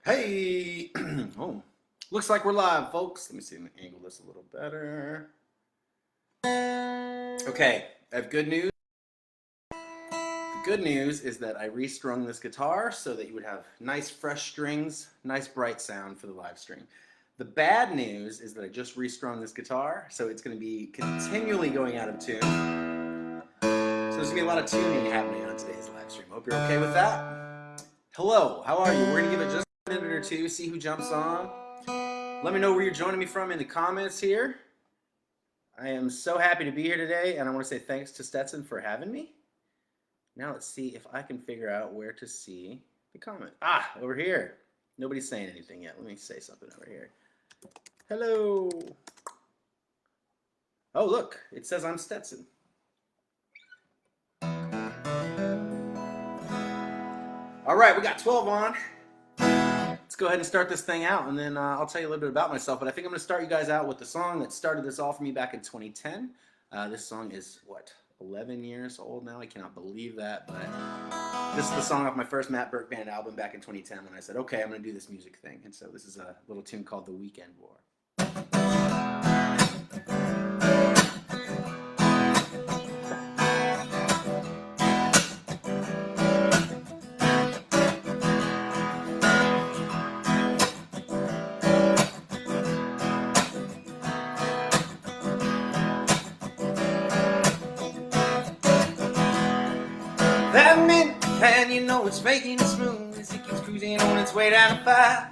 Hey! Oh, looks like we're live, folks. Let me see if I can angle this a little better. Okay, I have good news. The good news is that I restrung this guitar so that you would have nice fresh strings, nice bright sound for the live stream. The bad news is that I just restrung this guitar, so it's going to be continually going out of tune. So there's going to be a lot of tuning happening on today's live stream. Hope you're okay with that. Hello, how are you? We're going to give it just a minute or two, see who jumps on. Let me know where you're joining me from in the comments here. I am so happy to be here today, and I want to say thanks to Stetson for having me. Now let's see if I can figure out where to see the comment. Ah, over here. Nobody's saying anything yet. Let me say something over here. Hello. Oh, look. It says I'm Stetson. All right, we got 12 on. Let's go ahead and start this thing out, and then I'll tell you a little bit about myself. But I think I'm going to start you guys out with the song that started this all for me back in 2010. This song is, what, 11 years old now? I cannot believe that, but this is the song off my first Matt Burke Band album back in 2010 when I said, okay, I'm going to do this music thing. And so this is a little tune called The Weekend War. That minute, and you know it's making it smooth as it keeps cruising on its way down the fire.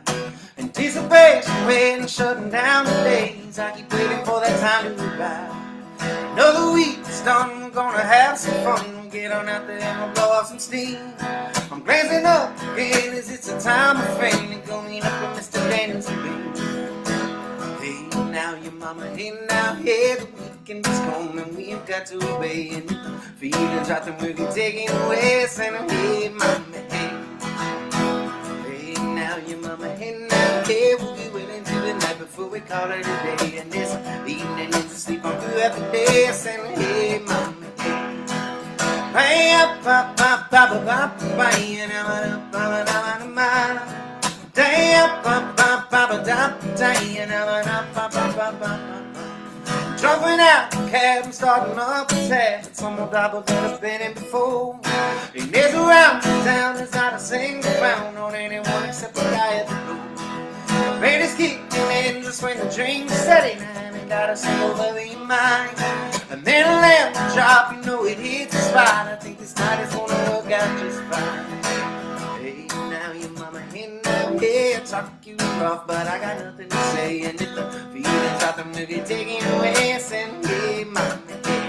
Anticipation, waiting, shutting down the days. I keep waiting for that time to arrive. Another week is done, we're gonna have some fun. We'll get on out there and we'll blow off some steam. I'm glancing up again as it's a time of fame and go meet up with Mr. Daniels and me. Hey, now your mama, hey, now, hey, the weekend is coming, we have got to obey. And if the feelings right, then we'll be taking away. Saying, hey, mama, hey. Hey, now your mama, hey, now, hey, we'll be waiting till the night before we call it a day. And this evening is to sleep on through every day. Saying, hey, mama, hey. Hey, up, up, up, up, up, up, bye, now, up, up, up, up, up. Day up, up, up, up, up, day, and up, up, up, up, up, up. Jumping out the cab and starting up a tab. It's on the double that I've been in before. And there's around town, there's not a single round on anyone except the guy at the door. The pain is kicking in just when the dream's setting in. And got a single love in your mind. And then a lamp drop, you know it hits the spot. I think this night is gonna work out just fine. Hey, now your mama, hey, now, hey, I talk you rough, but I got nothing to say. And if the feelings out there will get taken away, saying, hey, mama, hey.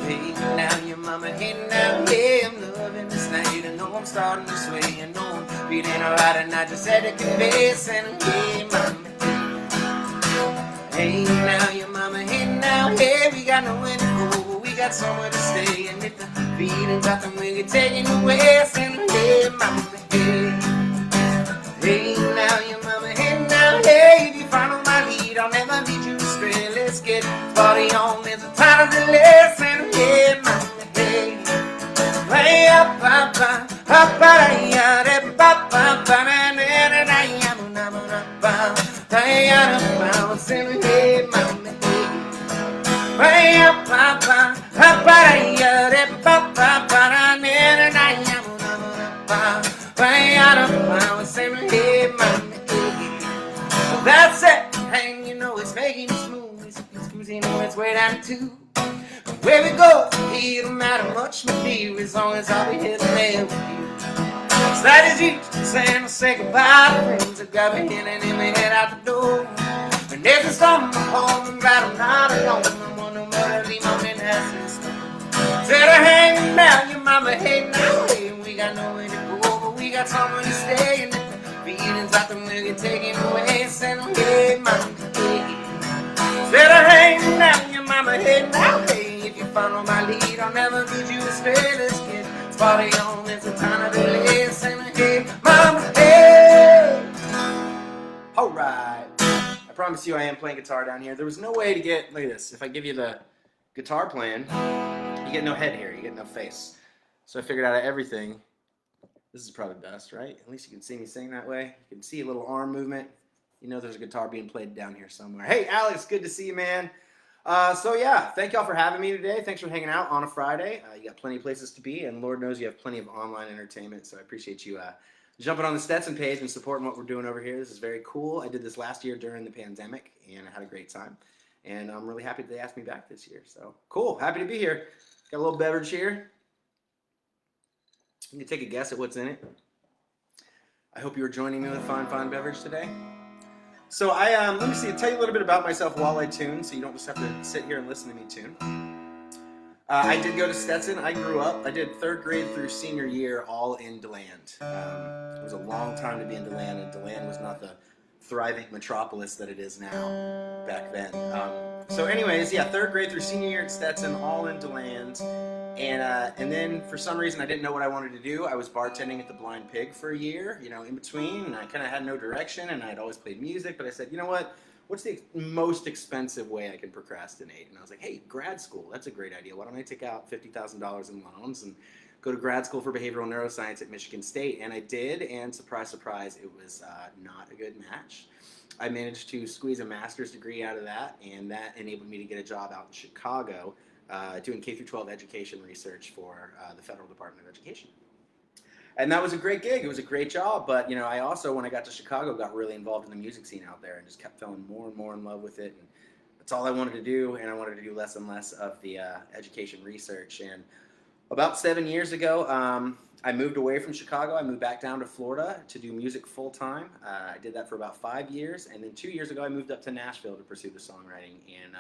Hey, now your mama, hey, now, hey, I'm loving this night. I know I'm starting to sway. I know I'm feeling alright, and I just had to convey, saying, hey, mama, hey. Hey, now your mama, hey, now, hey, we got nowhere to go, but we got somewhere to stay. And if the feelings out there will get taken away, saying, hey, mama, hey. Hey, now your mama, hey, now, hey, if you follow my lead, I'll never lead you astray. Let's get party on, there's a time to delay. Saying, hey, mama, hey. Hey, up, up, up, up, up, saying, hey, mama, hey. Hey, up, up, up, up, that's it, and you know it's making it smooth. It's cruising on its way down to where we go. It don't matter much with me as long as I'll be here there with you. It's that is you saying I'll say goodbye to friends that got me in and we head out the door. And if it's on my home and right, I'm not alone. I'm wondering what I'll leave my man has in store. Instead of hanging down, your mama, hey, now, hey, we got nowhere to go, but we got somewhere to stay. And if the feelings out there will get taken away, saying, hey, mama, hey. Instead of hanging down, your mama, hey, now, hey, if you follow my lead, I'll never lead you astray. Let's get party on, there's a time of delay. Saying, hey, mama, hey. All right. I promise you I am playing guitar down here. There was no way to get, look at this, if I give you the guitar playing, you get no head here, you get no face. So I figured out of everything, this is probably best, right? At least you can see me sing that way. You can see a little arm movement. You know there's a guitar being played down here somewhere. Hey, Alex, good to see you, man. So yeah, thank y'all for having me today. Thanks for hanging out on a Friday. You got plenty of places to be, and Lord knows you have plenty of online entertainment, so I appreciate you jumping on the Stetson page and supporting what we're doing over here. This is very cool. I did this last year during the pandemic, and I had a great time. And I'm really happy that they asked me back this year. So cool, happy to be here. Got a little beverage here. You can take a guess at what's in it. I hope you are joining me with a fine beverage today. So let me see, tell you a little bit about myself while I tune, so you don't just have to sit here and listen to me tune. I did go to Stetson. I grew up. I did 3rd grade through senior year all in DeLand. It was a long time to be in DeLand, and DeLand was not the thriving metropolis that it is now back then. So anyways, yeah, 3rd grade through senior year at Stetson, all in DeLand. And then for some reason I didn't know what I wanted to do. I was bartending at the Blind Pig for a year, you know, in between, and I kind of had no direction, and I had always played music, but I said, you know what? What's the most expensive way I can procrastinate? And I was like, hey, grad school, that's a great idea. Why don't I take out $50,000 in loans and go to grad school for behavioral neuroscience at Michigan State? And I did, and surprise, surprise, it was not a good match. I managed to squeeze a master's degree out of that, and that enabled me to get a job out in Chicago doing K-12 education research for the Federal Department of Education. And that was a great gig. It was a great job. But, you know, I also, when I got to Chicago, got really involved in the music scene out there and just kept falling more and more in love with it. And that's all I wanted to do. And I wanted to do less and less of the education research. And about 7 years ago, I moved away from Chicago. I moved back down to Florida to do music full time. I did that for about 5 years. And then 2 years ago, I moved up to Nashville to pursue the songwriting. And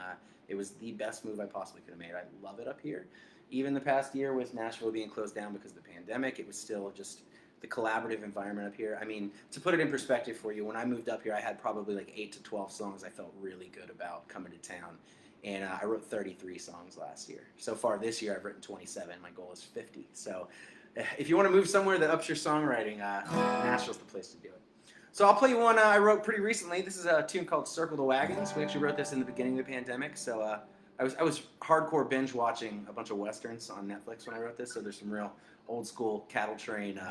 it was the best move I possibly could have made. I love it up here. Even the past year with Nashville being closed down because of the pandemic, it was still just the collaborative environment up here. I mean, to put it in perspective for you, when I moved up here, I had probably like 8 to 12 songs I felt really good about coming to town. And I wrote 33 songs last year. So far this year, I've written 27. My goal is 50. So if you want to move somewhere that ups your songwriting, Nashville's the place to do it. So I'll play you one I wrote pretty recently. This is a tune called Circle the Wagons. We actually wrote this in the beginning of the pandemic. So I was hardcore binge watching a bunch of Westerns on Netflix when I wrote this. So there's some real old school cattle train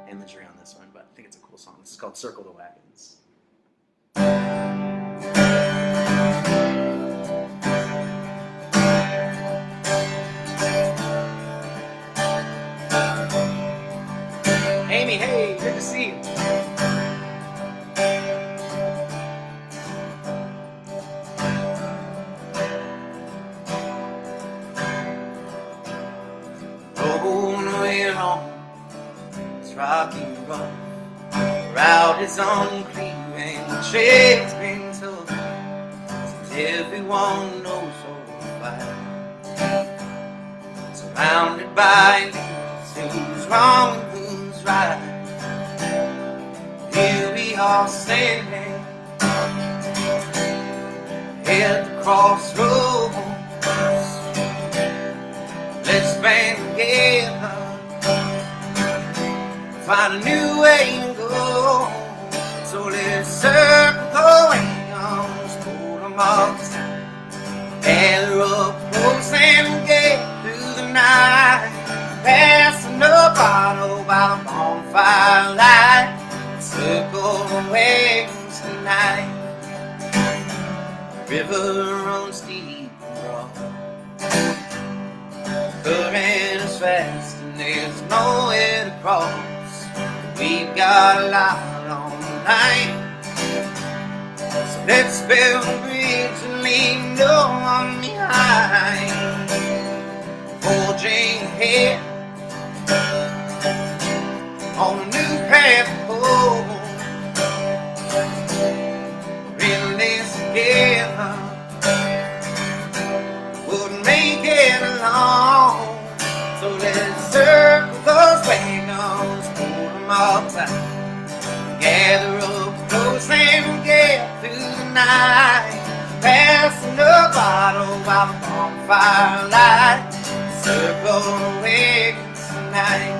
imagery on this one. But I think it's a cool song. This is called Circle the Wagons. Amy, hey, good to see you. Rocky road, route is unclear and the trail's been tough, since everyone knows all about. Surrounded by leaders, who's wrong and who's right. Here we are standing at the crossroads. Let's band together, find a new way to go. So let's circle the wagons, pull them all tight, gather up close and get through the night, passing the bottle by the bonfire light. Circle the wagons tonight. The river runs deep and broad, current is fast and there's nowhere to cross. We've got a lot on the line, so let's build a bridge and leave no one behind. Forging ahead on a new path forward, in this together wouldn't make it alone. So let's circle those wagons, all time, gather up close and get through the night, passing the bottle by the bonfire light. Circle the wagons tonight.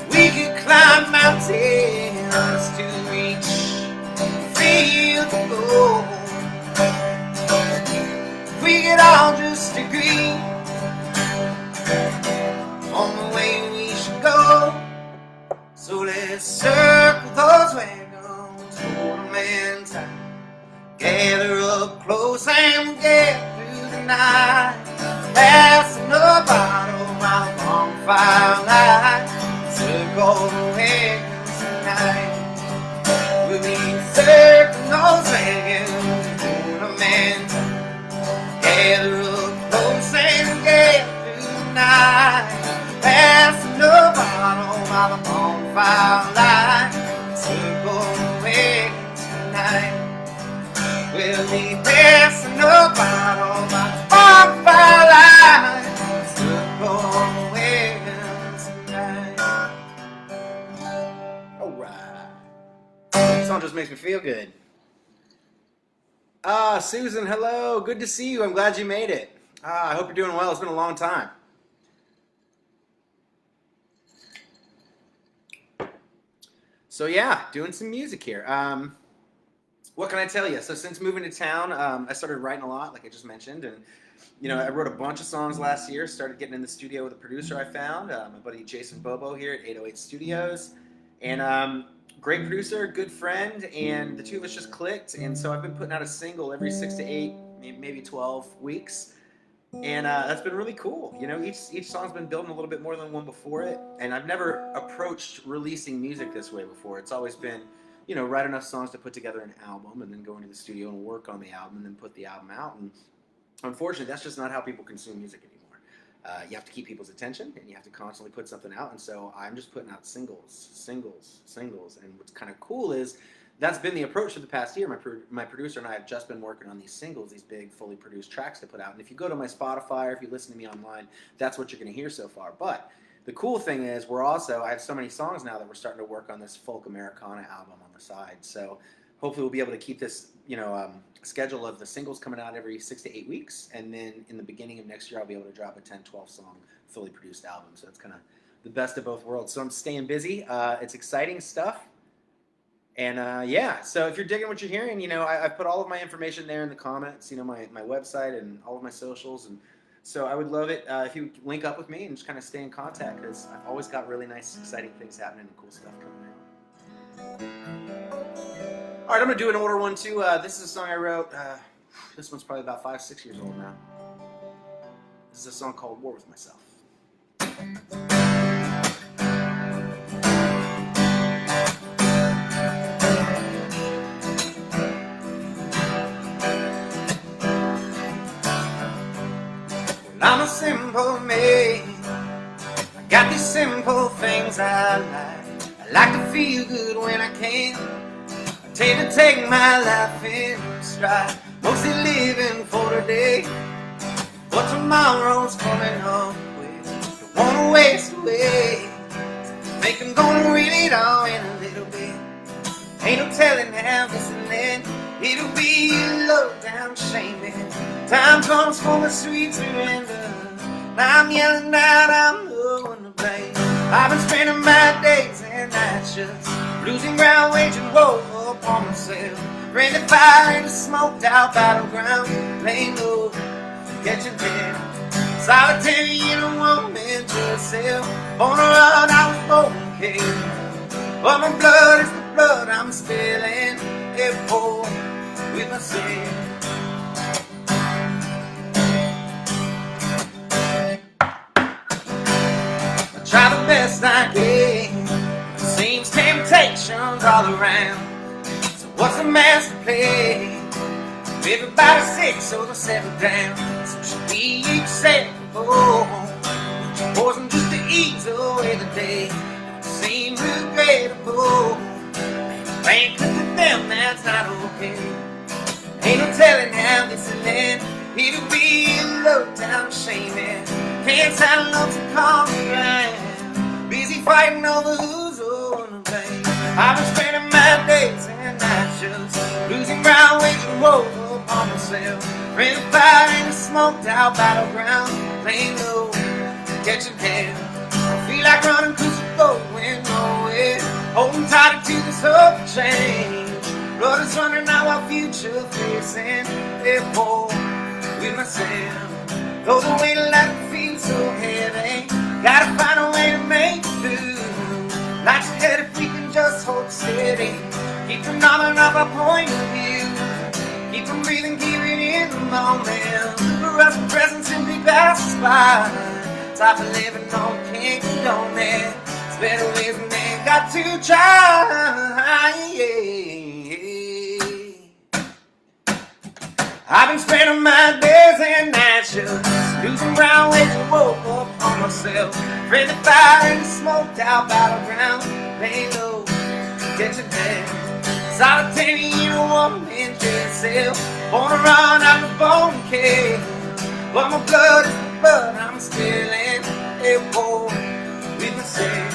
We could climb mountains to reach Oh, we could all just agree on the way we should go. So let's circle those wagons, hold them in tight. Gather up close and we'll get through the night. Passing a bottle while the bonfire light. Circle the wagons tonight. We'll be circling those wagons and hold them in tight. Gather up close and we'll get through the night. Passing a bottle while the bonfire light. Circle the wagons tonight. We'll be passing a bottle by the bonfire light. Circle the wagons tonight. Alright. This song just makes me feel good. Susan, hello. Good to see you. I'm glad you made it. I hope you're doing well. It's been a long time. So yeah, doing some music here. What can I tell you? So since moving to town, I started writing a lot, like I just mentioned, and I wrote a bunch of songs last year. Started getting in the studio with a producer I found, my buddy Jason Bobo here at 808 Studios, and great producer, good friend, and the two of us just clicked. And so I've been putting out a single every 6 to 8, maybe 12 weeks. And that's been really cool. Each song's been building a little bit more than one before it. And I've never approached releasing music this way before. It's always been, write enough songs to put together an album and then go into the studio and work on the album and then put the album out. And unfortunately, that's just not how people consume music anymore. You have to keep people's attention and you have to constantly put something out. And so I'm just putting out singles. And what's kind of cool is that's been the approach for the past year. My producer and I have just been working on these singles, these big, fully produced tracks to put out. And if you go to my Spotify or if you listen to me online, that's what you're going to hear so far. But the cool thing is I have so many songs now that we're starting to work on this folk Americana album on the side. So hopefully we'll be able to keep this, schedule of the singles coming out every 6 to 8 weeks. And then in the beginning of next year, I'll be able to drop a 10, 12 song fully produced album. So it's kind of the best of both worlds. So I'm staying busy. It's exciting stuff. And so if you're digging what you're hearing, I've put all of my information there in the comments, my website and all of my socials. And so I would love it if you would link up with me and just kind of stay in contact, because I've always got really nice, exciting things happening and cool stuff coming out. All right, I'm going to do an older one too. This is a song I wrote. This one's probably about 5, 6 years old now. This is a song called War With Myself. I'm a simple man. I got these simple things I like. I like to feel good when I can. I tend to take my life in stride, mostly living for today. But tomorrow's coming up with. Don't wanna waste away. Think I'm gonna reel it all in a little bit. Ain't no telling how this will end. It'll be a low down shaming. Time comes for the sweet surrender. I'm yelling out, I'm the one to blame. I've been spending my days and nights just losing ground, waging war upon myself. Ready to fire in a smoked out battleground. Laying low, catching dead. Solitary in a woman to herself. On a run, I was born king. But my blood is the blood I'm spilling. Every pour with myself. Try the best I can. Seems temptations all around. So what's the master plan? Everybody's sick, so they'll settle down. So should be acceptable. Poison just to ease away the day. Seem regrettable. Frankly, to them that's not okay. Ain't no telling how this will end. It'll be a low down shaming. Can't sound lonesome calling around. Busy fighting over who's on the blame. I've been spending my days and nights just losing ground, waging war upon myself. Ready to fight in a smoked out battleground. Laying low, catching hell. I feel like running cause we're going nowhere. Holding tight to this hope for change. Blood is running out our future facing a war with myself. Though the weight of life feels so heavy, gotta find a way to make it through. Life's ahead if we can just hold steady. Keep from knowing up our point of view. Keep from breathing, keep it in the moment. For us, the present simply passes by. Time for living on can't be on it. It's better ways than they got to try. I've been spending my days and nights just losing ground, waging war upon myself. Afraid the fire and the smoke out battleground. Lay low, get your death. Solitary, you woman, yourself. Born to run, I was born to kill. But my blood is the blood, I'm still in a war with myself.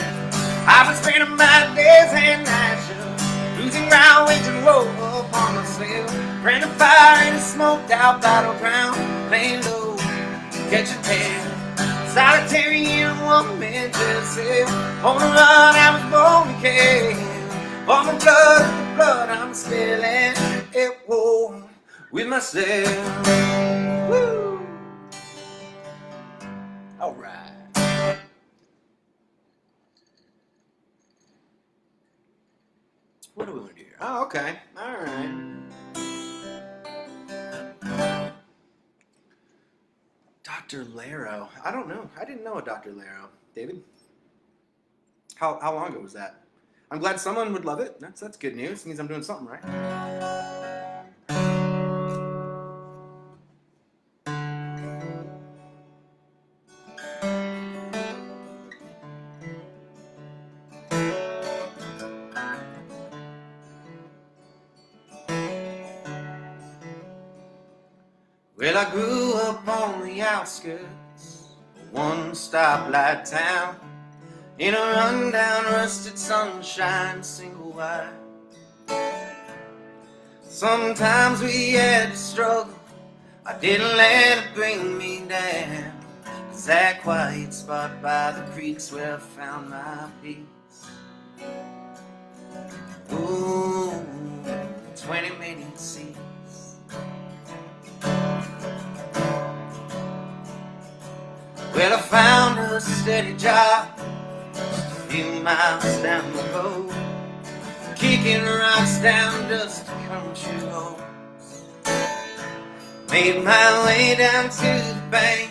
I've been spending my days and nights just losing ground, waging war upon myself. Praying the fire in a smoked out battleground. Lay low, get your tail. Solitary, you woman, yourself. Born to run, I was born to kill. But my blood is the blood, I'm still in a war with myself. Woo! All right. What do we want to do here? Oh, okay. All right. Dr. Laro. I don't know. I didn't know a Dr. Laro. David? How long ago was that? I'm glad someone would love it. That's good news. It means I'm doing something right. Well, I grew up on the outskirts of one stoplight town, in a rundown, rusted sunshine, single wide. Sometimes we had to struggle, I didn't let it bring me down. 'Cause that quiet spot by the creek's where I found my peace. Ooh, 20-minute seats. Well, I found a steady job just a few miles down the road, kicking rocks down dusty country roads. Made my way down to the bank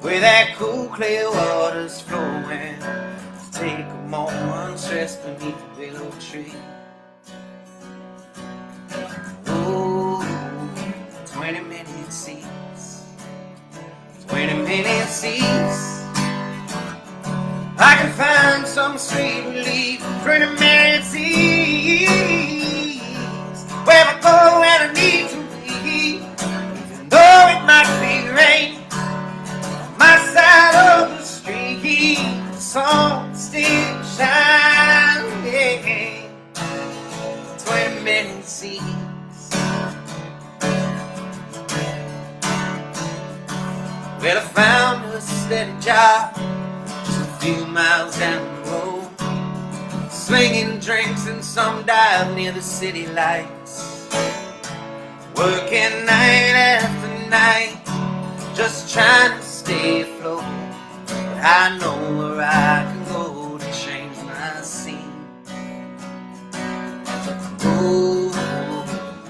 where that cool clear water's flowing, to take a moment's rest beneath the willow tree. Ooh, 20-minute seats, 20-minute seats. I can find some sweet relief, 20-minute seats, where I go when I need to be, even though it might be rain. On my side of the street, the sun still shining. 20-minute seats. Well, I found a steady job just a few miles down the road, slinging drinks and some dive near the city lights, working night after night, just trying to stay afloat. But I know where I can go to change my scene. Ooh,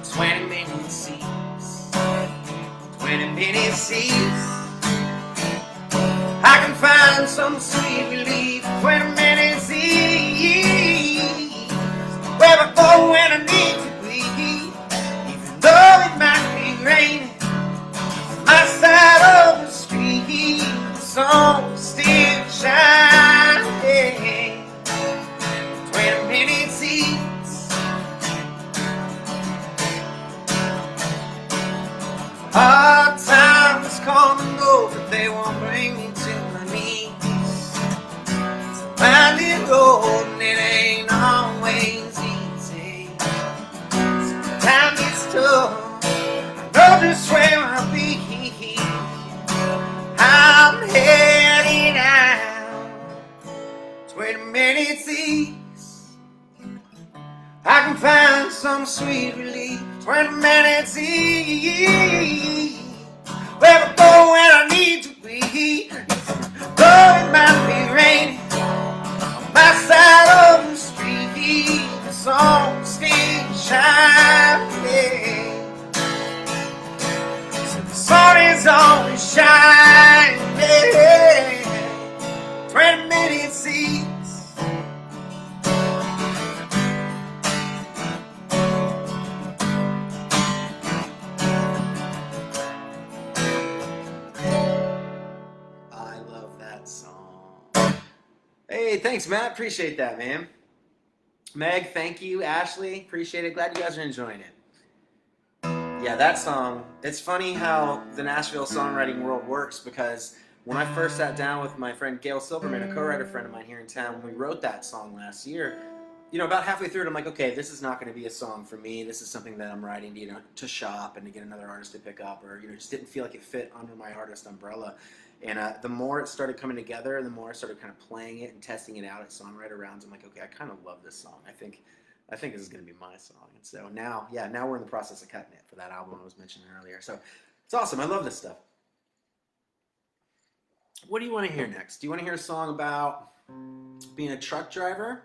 20-minute seats, 20-minute seats. I can find some sweet relief, 20-minute seats, where I go when I need to be, even though it might be raining. On my side of the street, the sun still shining. 20-minute seats. Hard times come and go, but they won't bring me to my knees. It's a winding road and it ain't always easy. Sometimes it's tough, I know just where I'll be. I'm heading out, 20-minute seats. I can find some sweet relief. 20 minutes each. Where I go when I need to be. Though it might be raining on my side of the street, the sun still shining. So the sun is always shining. 20 minutes each. Hey, thanks, Matt. Appreciate that, man. Meg, thank you. Ashley, appreciate it. Glad you guys are enjoying it. Yeah, that song, it's funny how the Nashville songwriting world works, because when I first sat down with my friend Gail Silverman, a co-writer friend of mine here in town, when we wrote that song last year, about halfway through it, I'm like, okay, this is not going to be a song for me. This is something that I'm writing to shop and to get another artist to pick up, or, just didn't feel like it fit under my artist umbrella. And the more it started coming together, the more I started kind of playing it and testing it out at songwriter rounds. I'm like, okay, I kind of love this song. I think this is going to be my song. And so now we're in the process of cutting it for that album I was mentioning earlier. So it's awesome. I love this stuff. What do you want to hear next? Do you want to hear a song about being a truck driver?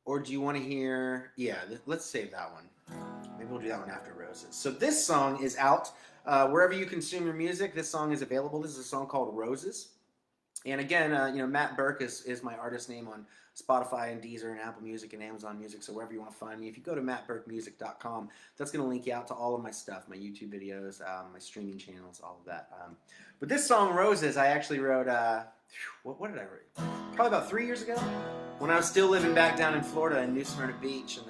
Or do you want to hear, let's save that one. Maybe we'll do that one after Roses. So this song is out. Wherever you consume your music, this song is available. This is a song called Roses. And again, Matt Burke is my artist name on Spotify and Deezer and Apple Music and Amazon Music. So wherever you want to find me, if you go to mattburkemusic.com, that's going to link you out to all of my stuff, my YouTube videos, my streaming channels, all of that. But this song, Roses, I actually wrote, what did I write? Probably about 3 years ago, when I was still living back down in Florida in New Smyrna Beach. And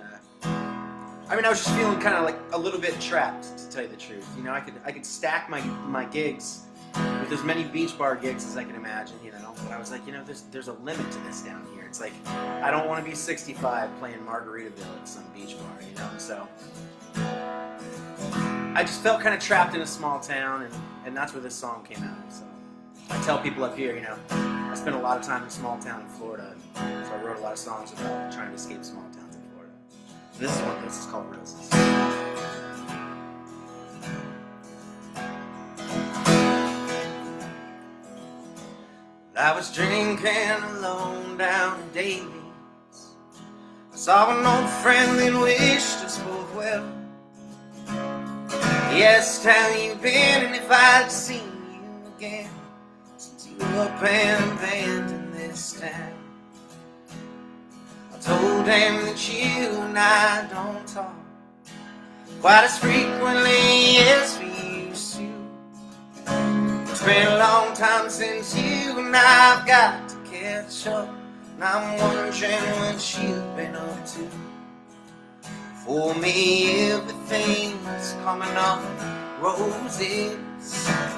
I was just feeling kind of like a little bit trapped, to tell you the truth. I could stack my gigs with as many beach bar gigs as I can imagine, But I was like, there's a limit to this down here. It's like, I don't want to be 65 playing Margaritaville at some beach bar, So I just felt kind of trapped in a small town, and that's where this song came out of. So I tell people up here, I spent a lot of time in a small town in Florida, so I wrote a lot of songs about trying to escape small towns in Florida. So this is one of those. It's called Roses. I was drinking alone down in Davies. I saw an old friend that wished us both well. He asked how you been and if I'd seen you again since you were up and abandoned this town. I told him that you and I don't talk quite as frequently as we used to. It's been a long time since you and I've got to catch up, and I'm wondering what you've been up to. For me, everything's coming up roses.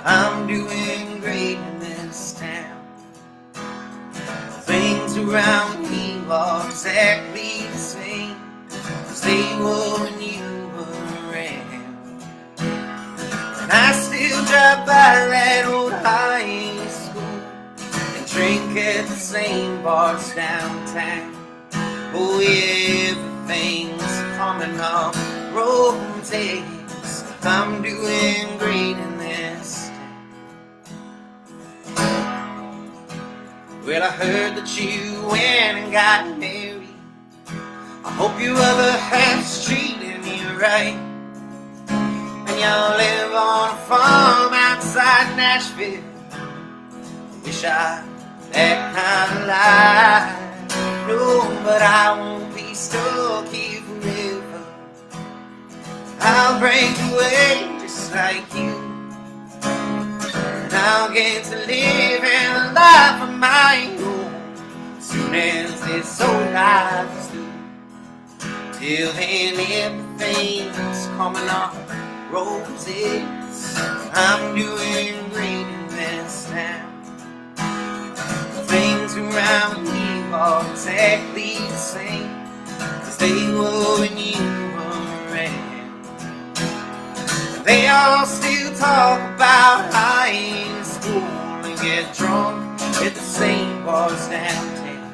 I'm doing great in this town. Things around me are exactly the same as they were when you were around. And I still drive by that old high school and drink at the same bars downtown. Oh, everything's coming up roses. I'm doing great in this town. Well, I heard that you went and got married. I hope your other half's treating you right. And y'all live on a farm outside Nashville. I wish I had that kind of life. No, but I won't be stuck here forever. I'll break away just like you, and I'll get to live in a life of my own soon as this old life is through. Till then, everything's coming up roses. I'm doing great in this town. Things around me are exactly the same as they were when you were around. They all still talk about high school and get drunk at the same bars downtown.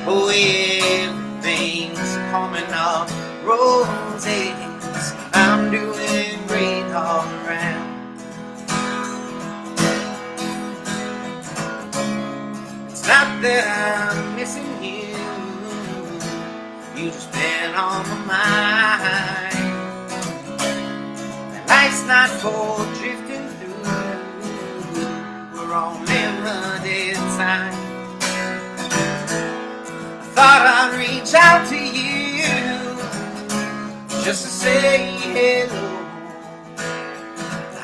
Oh, everything's everything's coming off roses. I'm doing great all around. It's not that I'm missing you, you just been on my mind. And life's not for drifting through, we're on limited time. Thought I'd reach out to you just to say hello.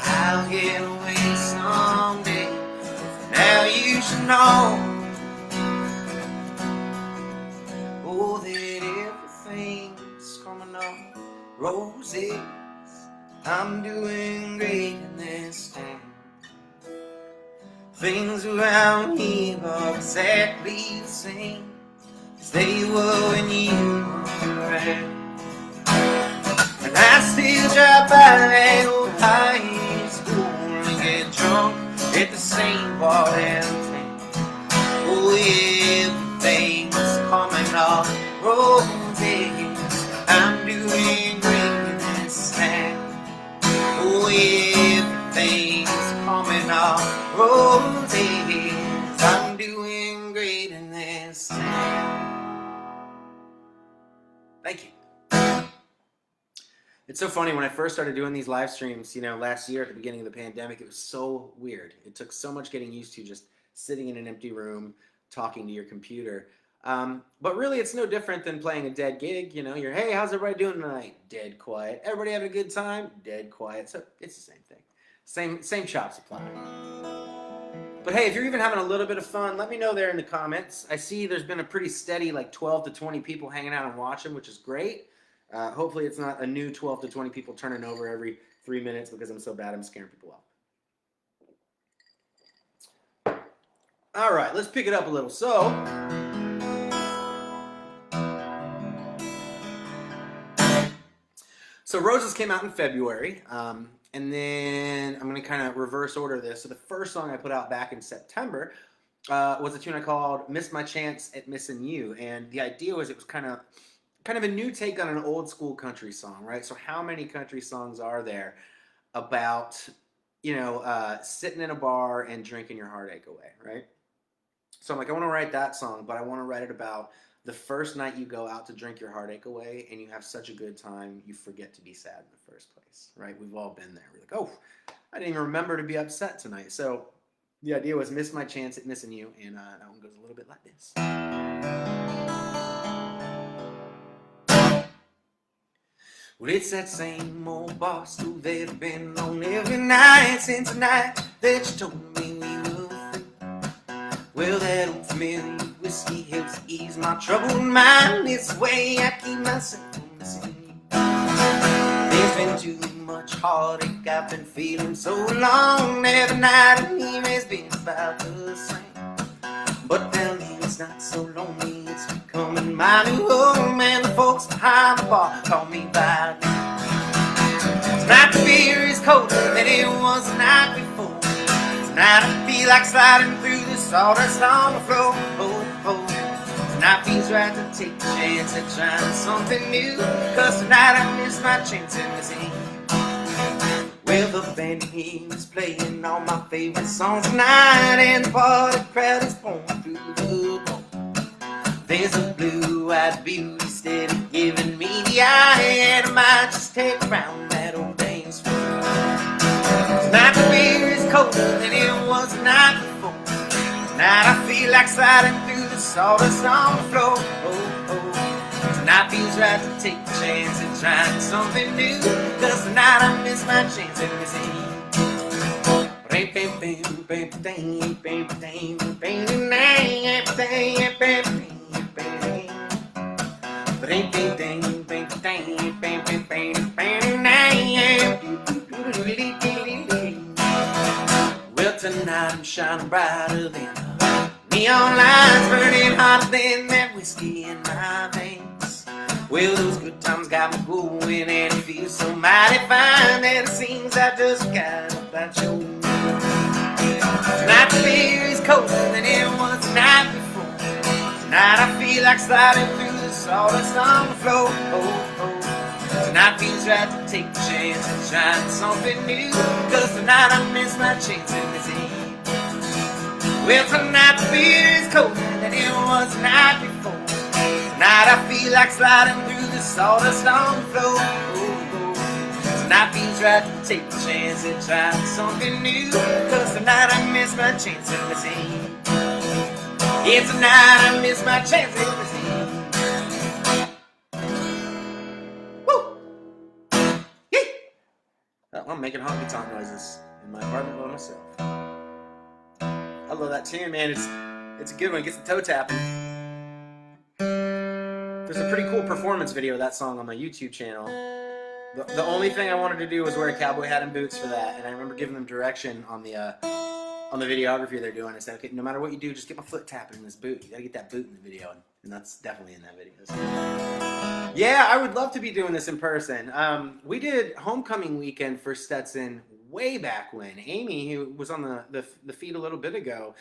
I'll get away someday, but now you should know, oh, that everything's coming off roses. I'm doing great in this town. Things around here are exactly the same as they were when you were around. And I still drive by that old high school and get drunk at the same bar downtown. Oh, everything's coming off roses. I'm doing great in this town. Oh, everything's coming off roses. I'm doing great in this town. Thank you. It's so funny, when I first started doing these live streams, last year at the beginning of the pandemic, it was so weird. It took so much getting used to just sitting in an empty room, talking to your computer. But really, it's no different than playing a dead gig. You're, hey, how's everybody doing tonight? Dead quiet. Everybody having a good time? Dead quiet. So it's the same thing. Same chops apply. But hey, if you're even having a little bit of fun, let me know there in the comments. I see there's been a pretty steady 12 to 20 people hanging out and watching, which is great. Hopefully it's not a new 12 to 20 people turning over every 3 minutes because I'm so bad I'm scaring people off. All right, let's pick it up a little. So Roses came out in February, and then I'm going to kind of reverse order this. So the first song I put out back in September was a tune I called Miss My Chance at Missing You. And the idea was it was kind of a new take on an old school country song, right? So how many country songs are there about, sitting in a bar and drinking your heartache away, right? So I'm like, I want to write that song, but I want to write it about the first night you go out to drink your heartache away and you have such a good time, you forget to be sad in the first place, right? We've all been there. We're like, oh, I didn't even remember to be upset tonight. So the idea was Miss My Chance at Missing You, and that one goes a little bit like this. Well, it's that same old bar stool that I've been on every night since the night that you told me we were through. Well, that old familiar whiskey helps ease my troubled mind. It's the way I keep myself from missing you. There's been too much heartache I've been feeling so long. Every night in here has been about the same. But down here it's not so lonely, it's becoming my new home. And the folks behind the bar call me by name. Tonight the beer is colder than it was the night before. Tonight I feel like sliding through the sawdust on the floor. Tonight feels right to take a chance at trying something new. Cause tonight I miss my chance at missing you. Well, the band here is playing all my favorite songs tonight, and the party crowd is pouring through the door. There's a blue-eyed beauty steady giving me the eye, and I might just take a round that old dance floor. Tonight the beer is colder than it was the night before. Tonight I feel like sliding through the sawdust on the floor. Tonight feels right to take a chance at trying something new. Cause tonight I miss my chance at missing you. Well, tonight I'm shining brighter than neon lights, burning hotter than that whiskey in my veins. Well, those good times got me going, and it feels so mighty fine that it seems I just got about your name. Tonight the beer is colder than it was the night before. Tonight I feel like sliding through the sawdust on the floor. Tonight feels right to take a chance and try something new. Cause tonight I miss my chance in this eve. Well, tonight the beer is colder than it was the night before. Tonight I feel like sliding through the sawdust on the floor. Tonight feels right to take a chance and try something new. Cause tonight I miss my chance in this eve. Yeah, tonight I miss my chance in this eve. Woo! Yee! I'm making honky tonk noises in my apartment by myself. I love that tune, man. It's a good one. It gets the toe tapping. There's a pretty cool performance video of that song on my YouTube channel. The only thing I wanted to do was wear a cowboy hat and boots for that, and I remember giving them direction on the videography they're doing. I said, okay, no matter what you do, just get my foot tapping in this boot. You gotta get that boot in the video, and that's definitely in that video. So, yeah, I would love to be doing this in person. We did homecoming weekend for Stetson way back when. Amy, who was on the feed a little bit ago,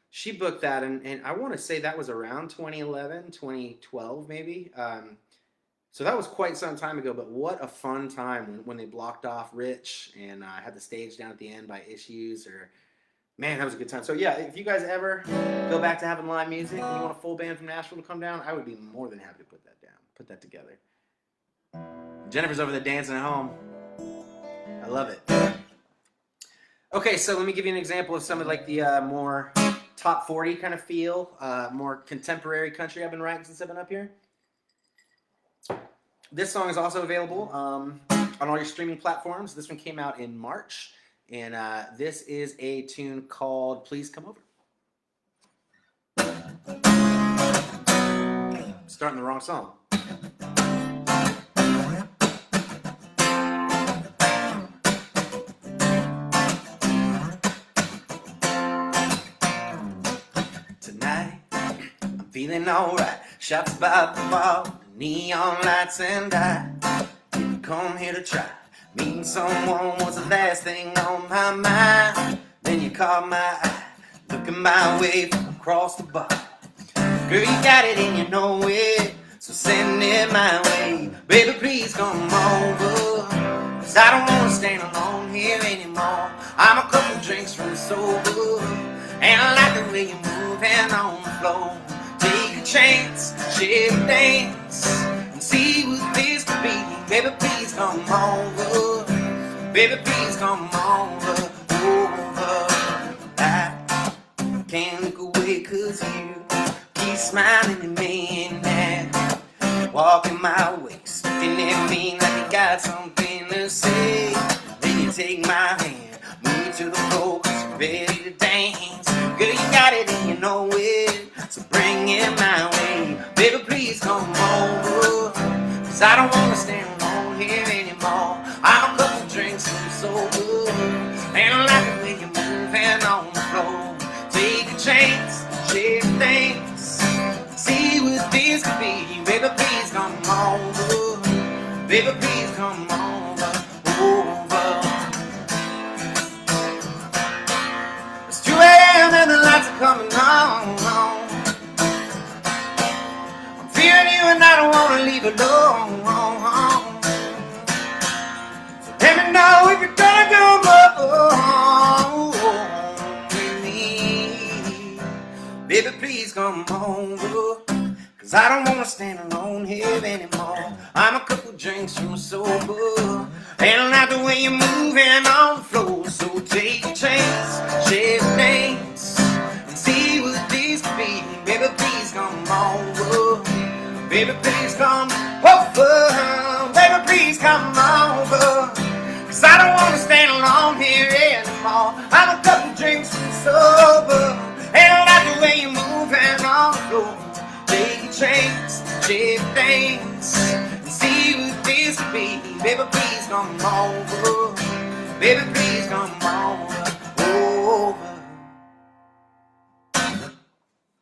she booked that, and I want to say that was around 2011, 2012 maybe. So that was quite some time ago, but what a fun time when they blocked off Rich and had the stage down at the end by Issues. Man, that was a good time. So yeah, if you guys ever go back to having live music and you want a full band from Nashville to come down, I would be more than happy to put that together. Jennifer's over there dancing at home. I love it. Okay, so let me give you an example of some of like the more top 40 kind of feel, more contemporary country I've been writing since I've been up here. This song is also available on all your streaming platforms. This one came out in March, and this is a tune called Please Come Over. Starting the wrong song. Tonight, I'm feeling alright. Shots by the wall, neon lights, and I didn't come here to try. Meeting someone was the last thing on my mind. Then you caught my eye, looking my way from across the bar. Girl, you got it and you know it, so send it my way. Baby, please come over, cause I don't wanna stand alone here anymore. I'm a couple drinks from sober, and I like the way you move and on the floor. Take a chance, share a dance, and see what this could be. Baby, please come over. Baby, please come over. I can't look away cause you keep smiling at me and that walking my way, looking at me like you got something to say. Then you take my hand, move me to the floor cause you're ready to dance. Girl, you got it and you know it, so bring it my way. Baby, please come over, cause I don't wanna stand alone here anymore. I'm a couple drinks from sober, and I like the way you're moving on the floor. Take a chance, share things, see what this could be. Baby, please come over. Baby, please come over. It's 2 a.m. and the lights are coming on. I'm feeling you and I don't want to leave alone. So let me know if you're gonna come with me. Baby, please come over, cause I don't wanna stand alone here anymore. I'm a couple drinks from sober, and I like the way you're moving on the floor. So take a chance, share things, and see what this could be. Baby, please come over. Baby, please come over. Baby, please come over, cause I don't wanna stand alone here anymore. I'm a couple drinks from sober, and I like the way you're moving on the floor. Take a chance, share things, and see what this could be. Baby, please come over. Baby, please come over.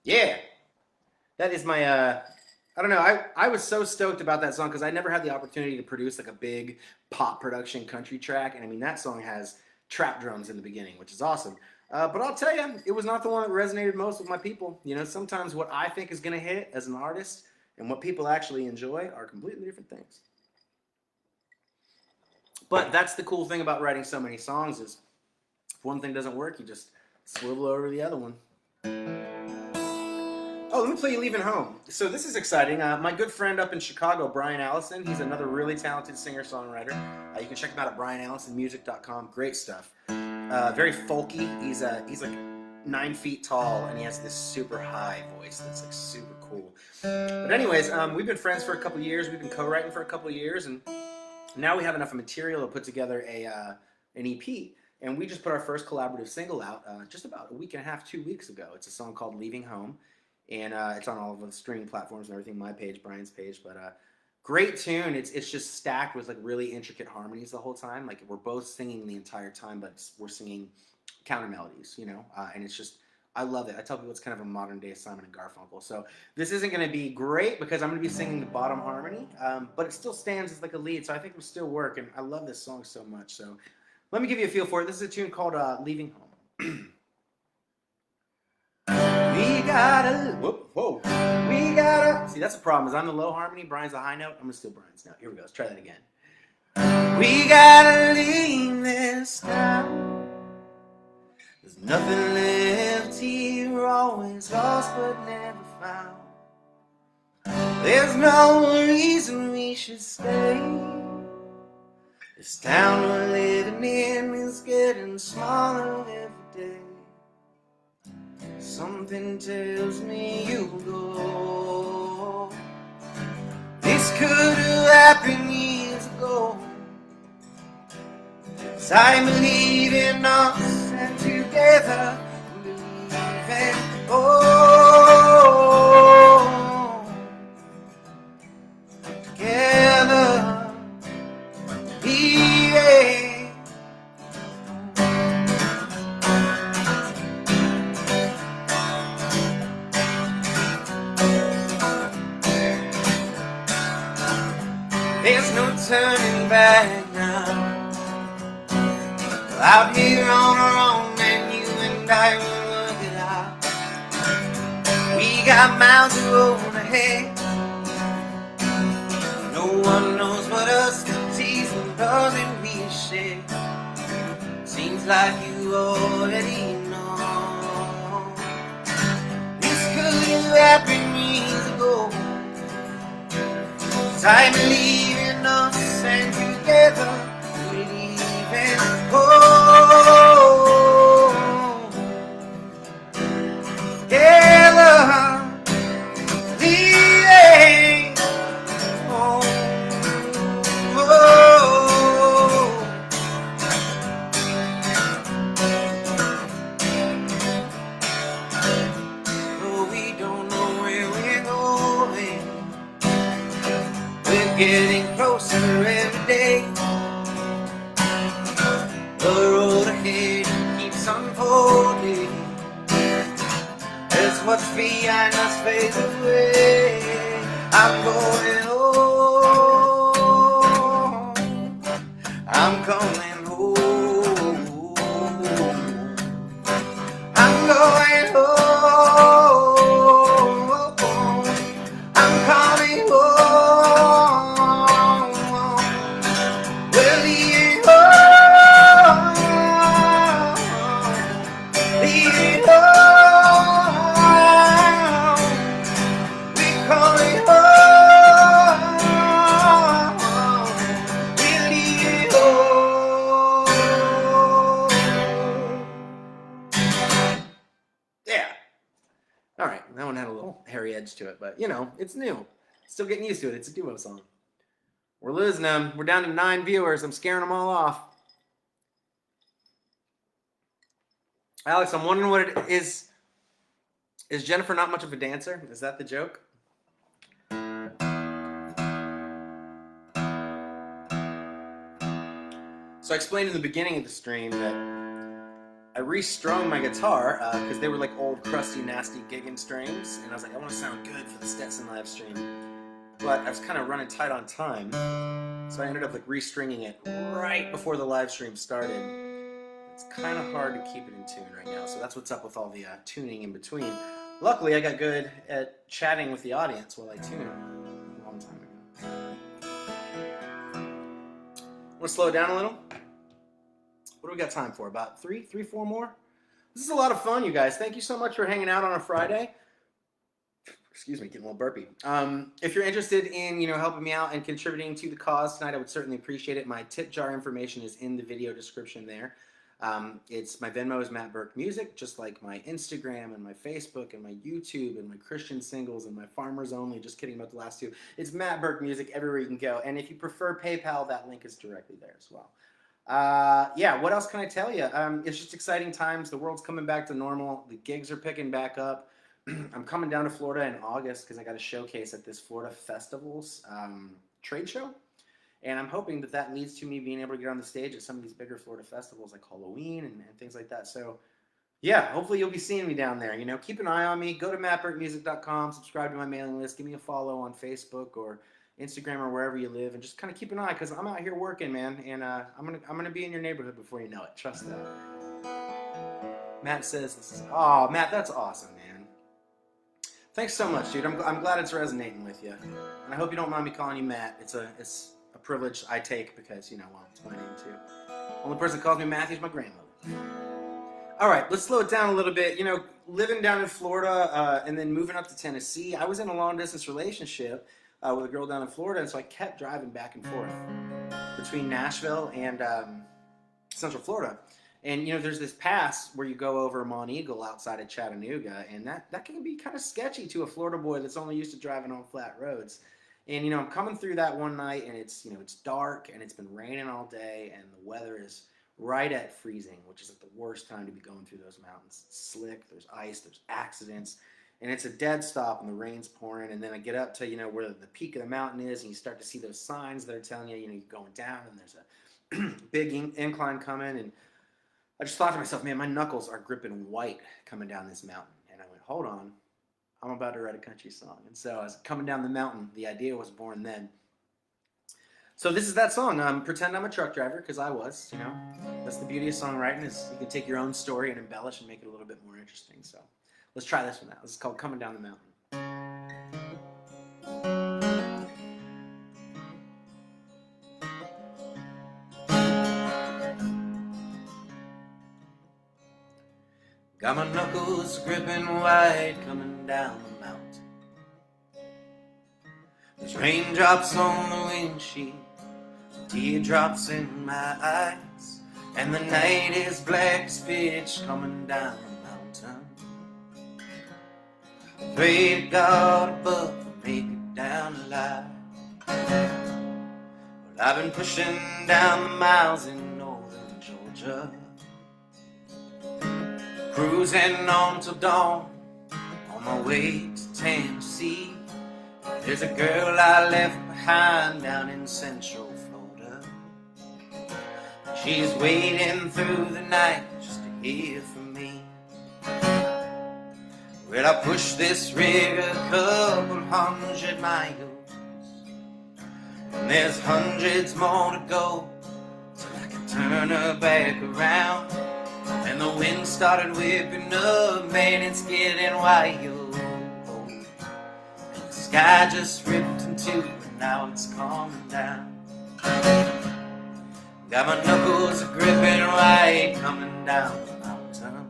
Yeah, that is my, I don't know, I was so stoked about that song because I never had the opportunity to produce like a big pop production country track. And I mean, that song has trap drums in the beginning, which is awesome. But I'll tell you, it was not the one that resonated most with my people. You know, sometimes what I think is going to hit as an artist And what people actually enjoy are completely different things. But that's the cool thing about writing so many songs is if one thing doesn't work, you just swivel over the other one. Oh, let me play you Leaving Home. So this is exciting. My good friend up in Chicago, Brian Allison, he's another really talented singer-songwriter. You can check him out at brianallisonmusic.com. Great stuff. Very folky. He's like 9 feet tall, and he has this super high voice that's like super cool. But anyways, we've been friends for a couple years. We've been co-writing for a couple years, and now we have enough material to put together an EP. And we just put our first collaborative single out just about a week and a half, 2 weeks ago. It's a song called Leaving Home. And it's on all of the streaming platforms and everything, my page, Brian's page. But great tune. It's just stacked with like really intricate harmonies the whole time. Like we're both singing the entire time, but we're singing counter melodies, you know? And it's just, I love it. I tell people it's kind of a modern day Simon and Garfunkel. So this isn't going to be great because I'm going to be singing the bottom harmony, but it still stands as like a lead. So I think it'll still work. And I love this song so much. So let me give you a feel for it. This is a tune called Leaving Home. We gotta, whoa, we gotta, see that's the problem is I'm the low harmony, Brian's the high note, I'm gonna steal Brian's now. Here we go, let's try that again. We gotta leave this town. There's nothing left here, always lost but never found. There's no reason we should stay. This town we're living in is getting smaller every day. Something tells me you'll go. This could have happened years ago. Time leaving us and together leaving. Oh, together leaving. There's no turning back now. Out here on our own, and you and I will work it out. We got miles to roll ahead. No one knows but us, the teas and doesn't we share. Seems like you already know. This could have happened years ago. Time leaving us and together we're leaving. Oh, together leaving. Oh, oh, we don't know where we're going. We're getting closer every day. The road ahead keeps unfolding as what's behind us fades away. I'm going home. I'm coming home. I'm going home. I'm coming home. We're leaving home. Leaving home. We're coming home. We're leaving home. Yeah. All right, that one had a little hairy edge to it, but you know, it's new. Still getting used to it. It's a duo song. We're losing them. We're down to 9 viewers. I'm scaring them all off. Alex, I'm wondering what it is. Is Jennifer not much of a dancer? Is that the joke? So I explained in the beginning of the stream that I restrung my guitar because they were like old, crusty, nasty gigging strings. And I was like, I want to sound good for the Stetson live stream. But I was kind of running tight on time. So I ended up like restringing it right before the live stream started. It's kind of hard to keep it in tune right now. So that's what's up with all the tuning in between. Luckily, I got good at chatting with the audience while I tune a long time ago. Want to slow it down a little? What do we got time for? About three, four more? This is a lot of fun, you guys. Thank you so much for hanging out on a Friday. Excuse me, getting a little burpy. If you're interested in, helping me out and contributing to the cause tonight, I would certainly appreciate it. My tip jar information is in the video description there. It's my Venmo is Matt Burke Music, just like my Instagram and my Facebook and my YouTube and my Christian Singles and my Farmers Only. Just kidding about the last two. It's Matt Burke Music everywhere you can go. And if you prefer PayPal, that link is directly there as well. Yeah, what else can I tell you? It's just exciting times. The world's coming back to normal. The gigs are picking back up. I'm coming down to Florida in August because I got a showcase at this Florida Festivals trade show. And I'm hoping that leads to me being able to get on the stage at some of these bigger Florida festivals like Halloween and things like that. So, yeah, hopefully you'll be seeing me down there. Keep an eye on me. Go to mattburkemusic.com, subscribe to my mailing list, give me a follow on Facebook or Instagram or wherever you live, and just kind of keep an eye because I'm out here working, man, and I'm gonna be in your neighborhood before you know it. Trust that. Matt says this is Matt, that's awesome, man. Thanks so much, dude. I'm glad it's resonating with you, and I hope you don't mind me calling you Matt. It's a privilege I take because it's my name too. Only person that calls me Matthew is my grandmother. All right, let's slow it down a little bit. Living down in Florida and then moving up to Tennessee, I was in a long distance relationship with a girl down in Florida, and so I kept driving back and forth between Nashville and Central Florida. And there's this pass where you go over Mont Eagle outside of Chattanooga, and that can be kind of sketchy to a Florida boy that's only used to driving on flat roads. And I'm coming through that one night, and it's dark, and it's been raining all day, and the weather is right at freezing, which is like the worst time to be going through those mountains. It's slick, there's ice, there's accidents. And it's a dead stop and the rain's pouring, and then I get up to, where the peak of the mountain is, and you start to see those signs that are telling you, you're going down, and there's a big incline coming, and I just thought to myself, man, my knuckles are gripping white coming down this mountain. And I went, hold on, I'm about to write a country song. And so I was coming down the mountain. The idea was born then. So this is that song. Pretend I'm a truck driver, because I was, That's the beauty of songwriting, is you can take your own story and embellish and make it a little bit more interesting. So let's try this one out. This is called Coming Down the Mountain. Got my knuckles gripping wide coming down the mountain. There's raindrops on the windshield, teardrops in my eyes, and the night is black as pitch coming down the mountain. Pray to God above to make it down alive. Well, I've been pushing down the miles in northern Georgia, cruising on till dawn on my way to Tennessee. There's a girl I left behind down in Central Florida. She's waiting through the night just to hear from me. Well, I pushed this rig a couple 100 miles, and there's hundreds more to go till I can turn her back around. And the wind started whipping up, man, it's getting wild. And the sky just ripped in two, and now it's calming down. Got my knuckles gripping right coming down the mountain.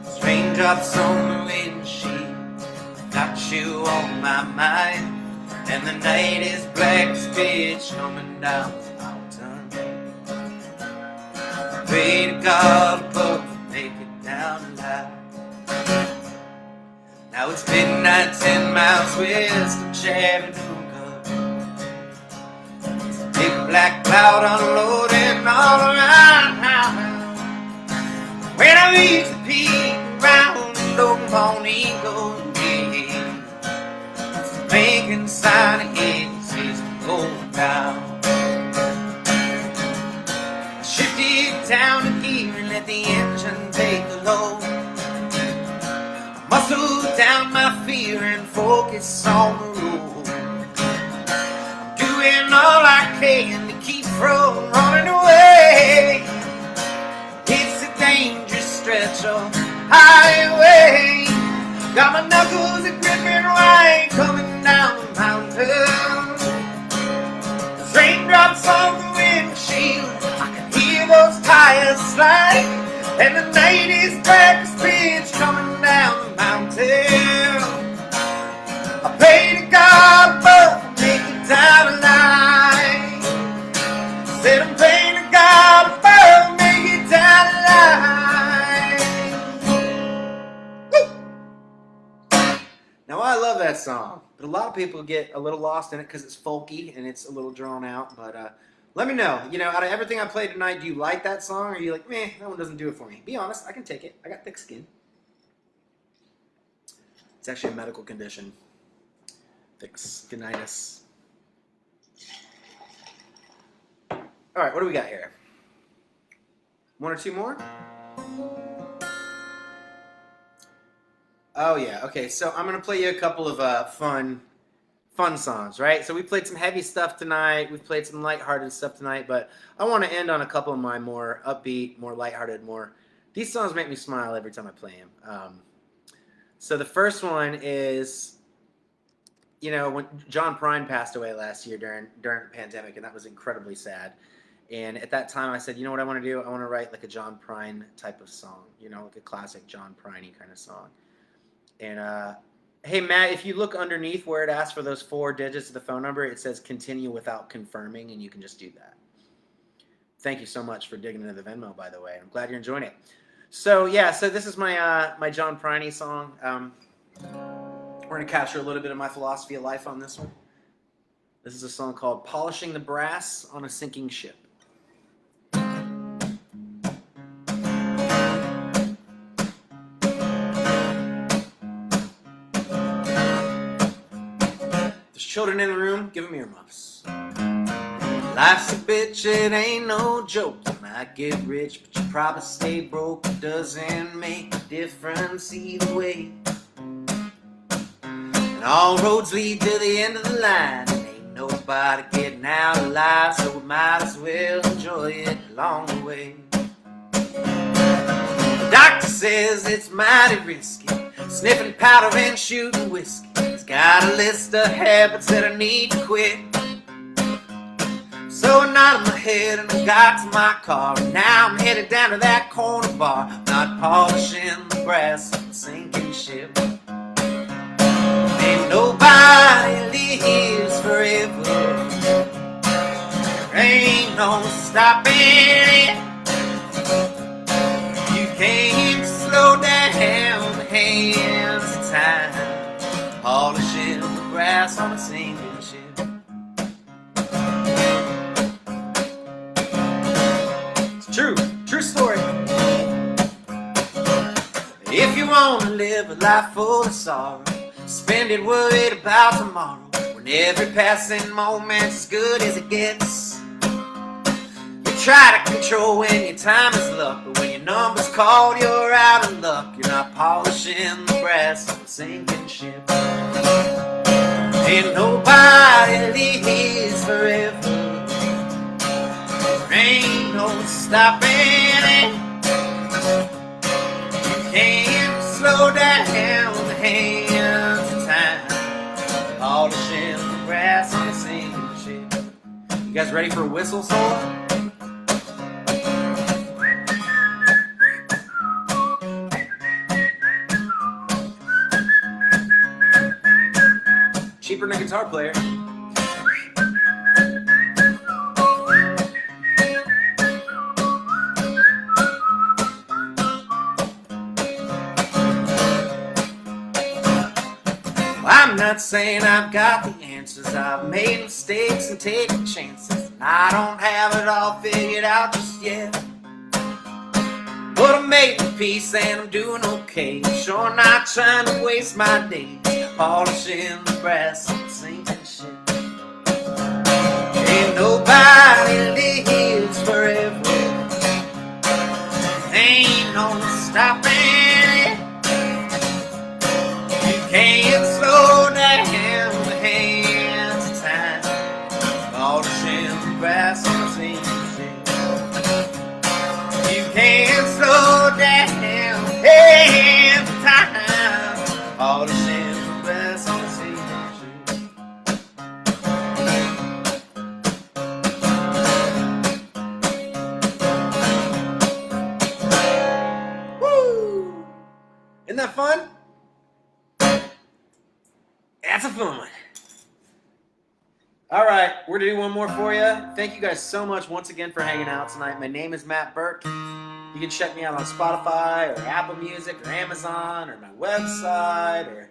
There's raindrops on the windshield, got you on my mind. And the night is black as pitch coming down the mountain. Pray to God above to make it down alive. Now it's midnight 10 miles west of Chattanooga. It's a big black cloud unloading all around now. When I reach the peak around old Mont Eagle, yeah, it's a making sign ahead, it says I'm going down. Down in gear and let the engine take the load. Muscle down my fear and focus on the road. I'm doing all I can to keep from running away. It's a dangerous stretch of highway. Got my knuckles a gripping right coming down the mountain. There's raindrops on the windshield, I can hear those tires slide, and the night is black as pitch coming down the mountain. I pray to God above, make it down the line. Said I'm praying to God above, make it down the line. Woo! Now I love that song, but a lot of people get a little lost in it because it's folky and it's a little drawn out. But let me know, out of everything I played tonight, do you like that song, or are you like, meh, that one doesn't do it for me? Be honest, I can take it. I got thick skin. It's actually a medical condition. Thick skinitis. All right, what do we got here? One or two more? Oh yeah, okay. So I'm gonna play you a couple of fun songs, right? So we played some heavy stuff tonight. We've played some lighthearted stuff tonight, but I want to end on a couple of my more upbeat, more lighthearted, more. These songs make me smile every time I play them. So the first one is, when John Prine passed away last year during the pandemic, and that was incredibly sad. And at that time, I said, you know what I want to do? I want to write like a John Prine type of song, like a classic John Prine kind of song. And hey, Matt, if you look underneath where it asks for those 4 digits of the phone number, it says continue without confirming, and you can just do that. Thank you so much for digging into the Venmo, by the way. I'm glad you're enjoying it. So yeah, so this is my my John Prine song. We're going to capture a little bit of my philosophy of life on this one. This is a song called Polishing the Brass on a Sinking Ship. There's children in the room, give them earmuffs. Life's a bitch, it ain't no joke. You might get rich, but you probably stay broke. It doesn't make a difference either way. And all roads lead to the end of the line. And ain't nobody getting out alive, so we might as well enjoy it along the way. The doctor says it's mighty risky, sniffing powder and shooting whiskey. He's got a list of habits that I need to quit. So I nodded my head and I got to my car, and now I'm headed down to that corner bar, not polishing the brass on the sinking ship. Ain't nobody lives forever. There ain't no stopping it. You can't slow down the hands of time, polishing the brass on a sinking ship. It's true story. If you want to live a life full of sorrow, spend it worried about tomorrow, when every passing moment's as good as it gets. You try to control when your time is luck, but when your number's called, you're out of luck. You're not polishing the brass on a sinking ship. Ain't nobody lives forever. There ain't no stopping it. You can't slow down the hands of time, polishing the brass on a sinking ship. You guys ready for a whistle solo? Cheaper than a guitar player. I'm not saying I've got the answers. I've made mistakes and taken chances, and I don't have it all figured out just yet. But I'm making peace and I'm doing okay. I'm sure not trying to waste my days polishing the brass on the sinking ship. Ain't nobody lives forever. Ain't no stopping it. You can't slow down the hands of time, polishing the brass on the sinking ship. You can't slow down the hands of time, that fun? That's a fun one. All right, we're going to do one more for you. Thank you guys so much once again for hanging out tonight. My name is Matt Burke. You can check me out on Spotify or Apple Music or Amazon or my website or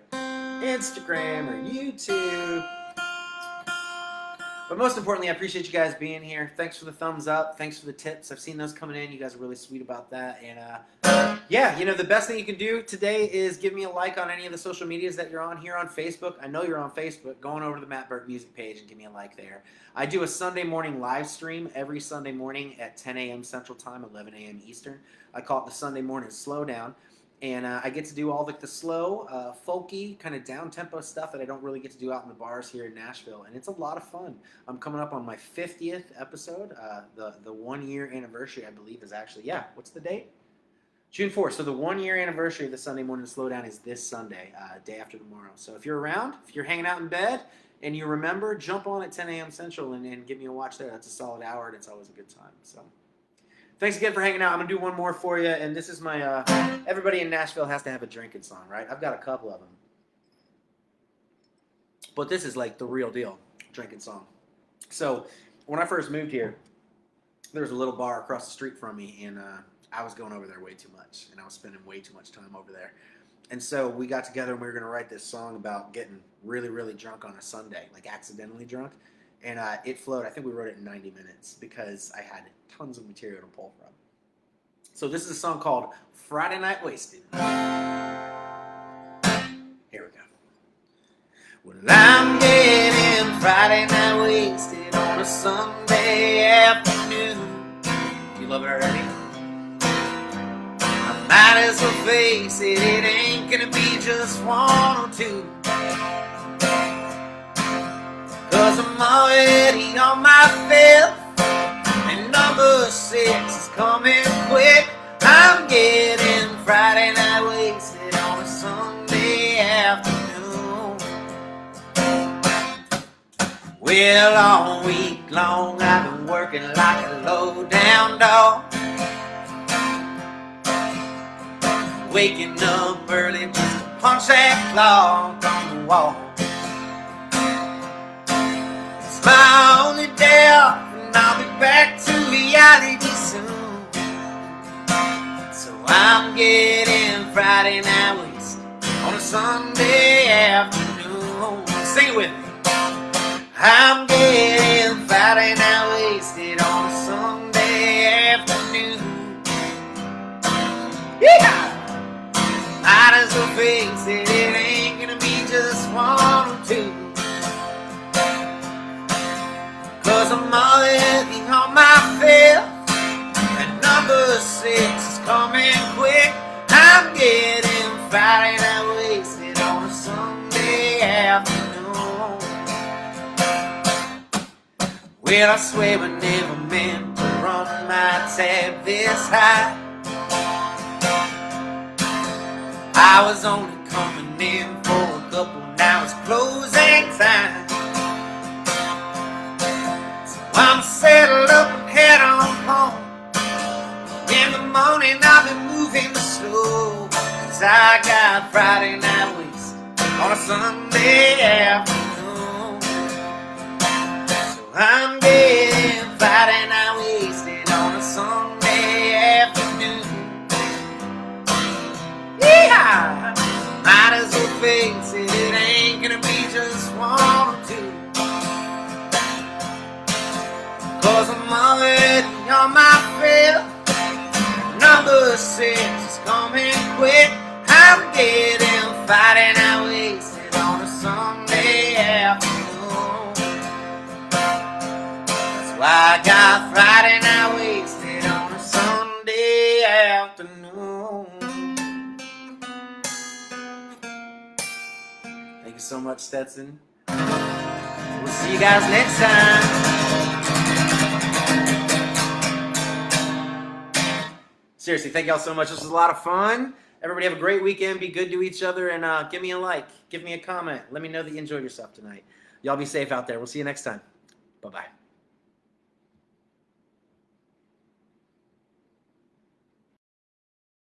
Instagram or YouTube. But most importantly, I appreciate you guys being here. Thanks for the thumbs up. Thanks for the tips. I've seen those coming in. You guys are really sweet about that. And yeah, you know, the best thing you can do today is give me a like on any of the social medias that you're on here on Facebook. I know you're on Facebook. Go on over to the Matt Burke Music page and give me a like there. I do a Sunday morning live stream every Sunday morning at 10 a.m. Central Time, 11 a.m. Eastern. I call it the Sunday Morning Slowdown. And I get to do all the slow, folky, kind of down-tempo stuff that I don't really get to do out in the bars here in Nashville. And it's a lot of fun. I'm coming up on my 50th episode. The one-year anniversary, I believe, is actually, yeah, what's the date? June 4th. So the one-year anniversary of the Sunday Morning Slowdown is this Sunday, day after tomorrow. So if you're around, if you're hanging out in bed, and you remember, jump on at 10 a.m. Central and give me a watch there. That's a solid hour, and it's always a good time. So thanks again for hanging out. I'm going to do one more for you, and this is my, everybody in Nashville has to have a drinking song, right? I've got a couple of them. But this is like the real deal, drinking song. So when I first moved here, there was a little bar across the street from me, and I was going over there way too much, and I was spending way too much time over there. And so we got together, and we were going to write this song about getting really, really drunk on a Sunday, like accidentally drunk. And it flowed. I think we wrote it in 90 minutes because I had tons of material to pull from. So this is a song called Friday Night Wasted. Here we go. Well, I'm getting Friday night wasted on a Sunday afternoon. You love it already? I might as well face it, it ain't gonna be just one or two. Cause I'm already on my fifth, and number 6 is coming quick. I'm getting Friday night wasted on a Sunday afternoon. Well, all week long I've been working like a low-down dog, waking up early just to punch that clock on the wall. My only day off, and I'll be back to reality soon. So I'm getting Friday night wasted on a Sunday afternoon. Sing it with me. I'm getting Friday night wasted on a Sunday afternoon. Yeah! Might as well face it, it ain't gonna be just one or two. Cause I'm already on my fifth, and number 6 is coming quick. I'm getting Friday night wasted on a Sunday afternoon. Well, I swear I never meant to run my tab this high. I was only coming in for a couple hours closing time. I'm settled up and head on home. In the morning I'll be moving slow, cause I got Friday night wasted on a Sunday afternoon. So I'm getting Friday night wasted on a Sunday afternoon. Yeah! Might as well face it, it ain't gonna be just one or two. Cause I'm already on my fifth, number 6 is coming quick. I'm getting Friday night wasted on a Sunday afternoon. That's why I got Friday night wasted on a Sunday afternoon. Thank you so much, Stetson. We'll see you guys next time. Seriously, thank y'all so much. This was a lot of fun. Everybody have a great weekend. Be good to each other, and give me a like. Give me a comment. Let me know that you enjoyed yourself tonight. Y'all be safe out there. We'll see you next time. Bye-bye.